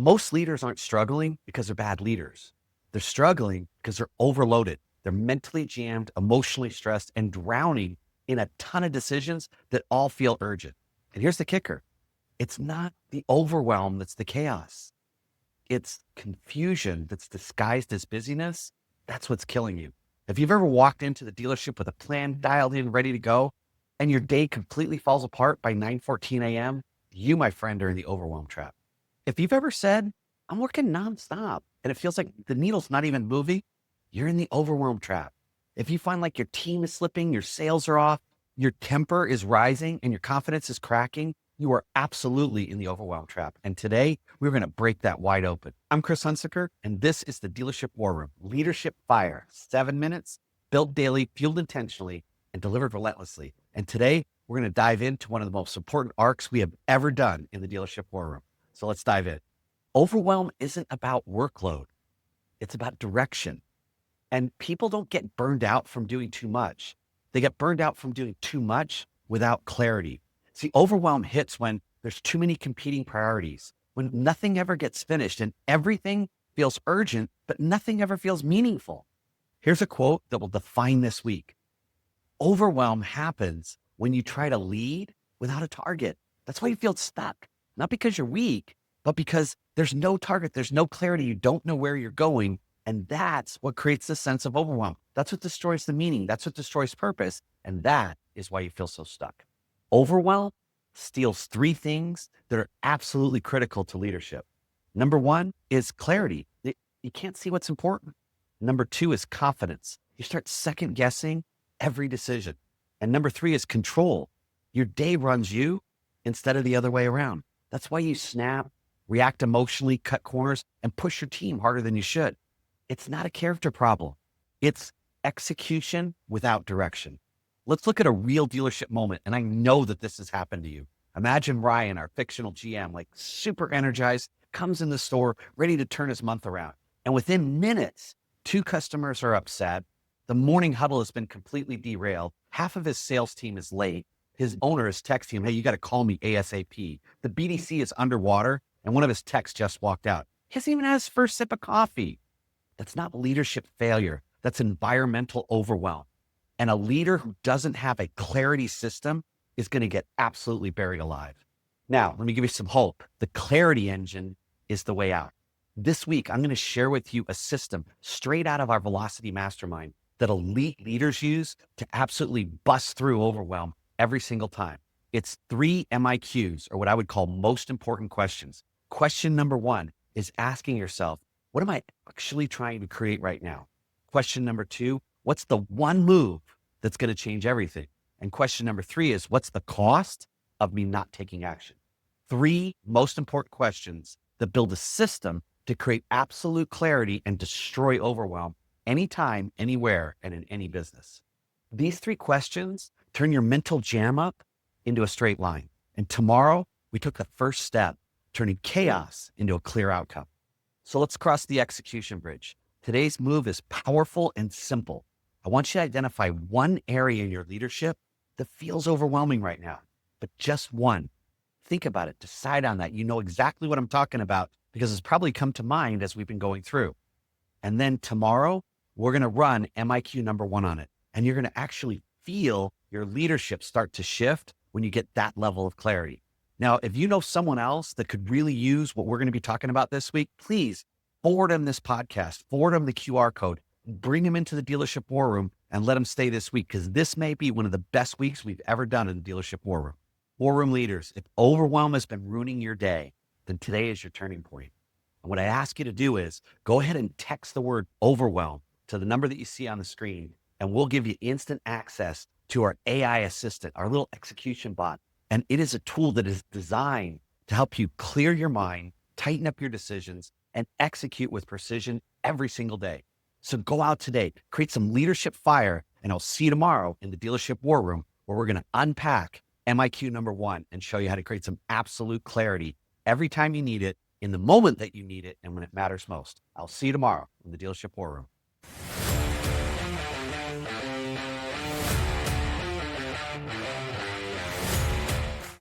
Most leaders aren't struggling because they're bad leaders. They're struggling because they're overloaded. They're mentally jammed, emotionally stressed, and drowning in a ton of decisions that all feel urgent. And here's the kicker. It's not the overwhelm that's the chaos. It's confusion that's disguised as busyness. That's what's killing you. If you've ever walked into the dealership with a plan dialed in, ready to go, and your day completely falls apart by 9:14 a.m., you, my friend, are in the overwhelm trap. If you've ever said, I'm working nonstop, and it feels like the needle's not even moving, you're in the overwhelm trap. If you find like your team is slipping, your sales are off, your temper is rising, and your confidence is cracking, you are absolutely in the overwhelm trap. And today, we're going to break that wide open. I'm Chris Hunsaker, and this is the Dealership War Room. Leadership Fire, 7 minutes, built daily, fueled intentionally, and delivered relentlessly. And today, we're going to dive into one of the most important arcs we have ever done in the Dealership War Room. So let's dive in. Overwhelm isn't about workload. It's about direction. And people don't get burned out from doing too much. They get burned out from doing too much without clarity. See, overwhelm hits when there's too many competing priorities, when nothing ever gets finished and everything feels urgent, but nothing ever feels meaningful. Here's a quote that will define this week. Overwhelm happens when you try to lead without a target. That's why you feel stuck, not because you're weak, but because there's no target, there's no clarity, you don't know where you're going. And that's what creates this sense of overwhelm. That's what destroys the meaning. That's what destroys purpose. And that is why you feel so stuck. Overwhelm steals 3 things that are absolutely critical to leadership. Number 1 is clarity. You can't see what's important. Number 2 is confidence. You start second guessing every decision. And number 3 is control. Your day runs you instead of the other way around. That's why you snap, react emotionally, cut corners, and push your team harder than you should. It's not a character problem. It's execution without direction. Let's look at a real dealership moment. And I know that this has happened to you. Imagine Ryan, our fictional GM, like super energized, comes in the store, ready to turn his month around. And within minutes, 2 customers are upset. The morning huddle has been completely derailed. Half of his sales team is late. His owner is texting him, hey, you got to call me ASAP. The BDC is underwater, and one of his techs just walked out. He hasn't even had his first sip of coffee. That's not leadership failure. That's environmental overwhelm. And a leader who doesn't have a clarity system is going to get absolutely buried alive. Now, let me give you some hope. The clarity engine is the way out. This week, I'm going to share with you a system straight out of our Velocity Mastermind that elite leaders use to absolutely bust through overwhelm every single time. It's 3 MIQs, or what I would call most important questions. Question number 1 is asking yourself, what am I actually trying to create right now? Question number 2, what's the one move that's going to change everything? And question number 3 is, what's the cost of me not taking action? 3 most important questions that build a system to create absolute clarity and destroy overwhelm anytime, anywhere, and in any business. These 3 questions turn your mental jam up into a straight line. And tomorrow, we took the first step, turning chaos into a clear outcome. So let's cross the execution bridge. Today's move is powerful and simple. I want you to identify one area in your leadership that feels overwhelming right now, but just one. Think about it. Decide on that. You know exactly what I'm talking about because it's probably come to mind as we've been going through. And then tomorrow, we're going to run MIQ number 1 on it. And you're going to actually feel your leadership start to shift when you get that level of clarity. Now, if you know someone else that could really use what we're going to be talking about this week, please forward them this podcast, forward them the QR code, bring them into the Dealership War Room and let them stay this week because this may be one of the best weeks we've ever done in the Dealership War Room. War Room leaders, if overwhelm has been ruining your day, then today is your turning point. And what I ask you to do is go ahead and text the word overwhelm to the number that you see on the screen, and we'll give you instant access to our AI assistant, our little execution bot. And it is a tool that is designed to help you clear your mind, tighten up your decisions, and execute with precision every single day. So go out today, create some leadership fire, and I'll see you tomorrow in the Dealership War Room where we're going to unpack MIQ number 1 and show you how to create some absolute clarity every time you need it, in the moment that you need it, and when it matters most. I'll see you tomorrow in the Dealership War Room.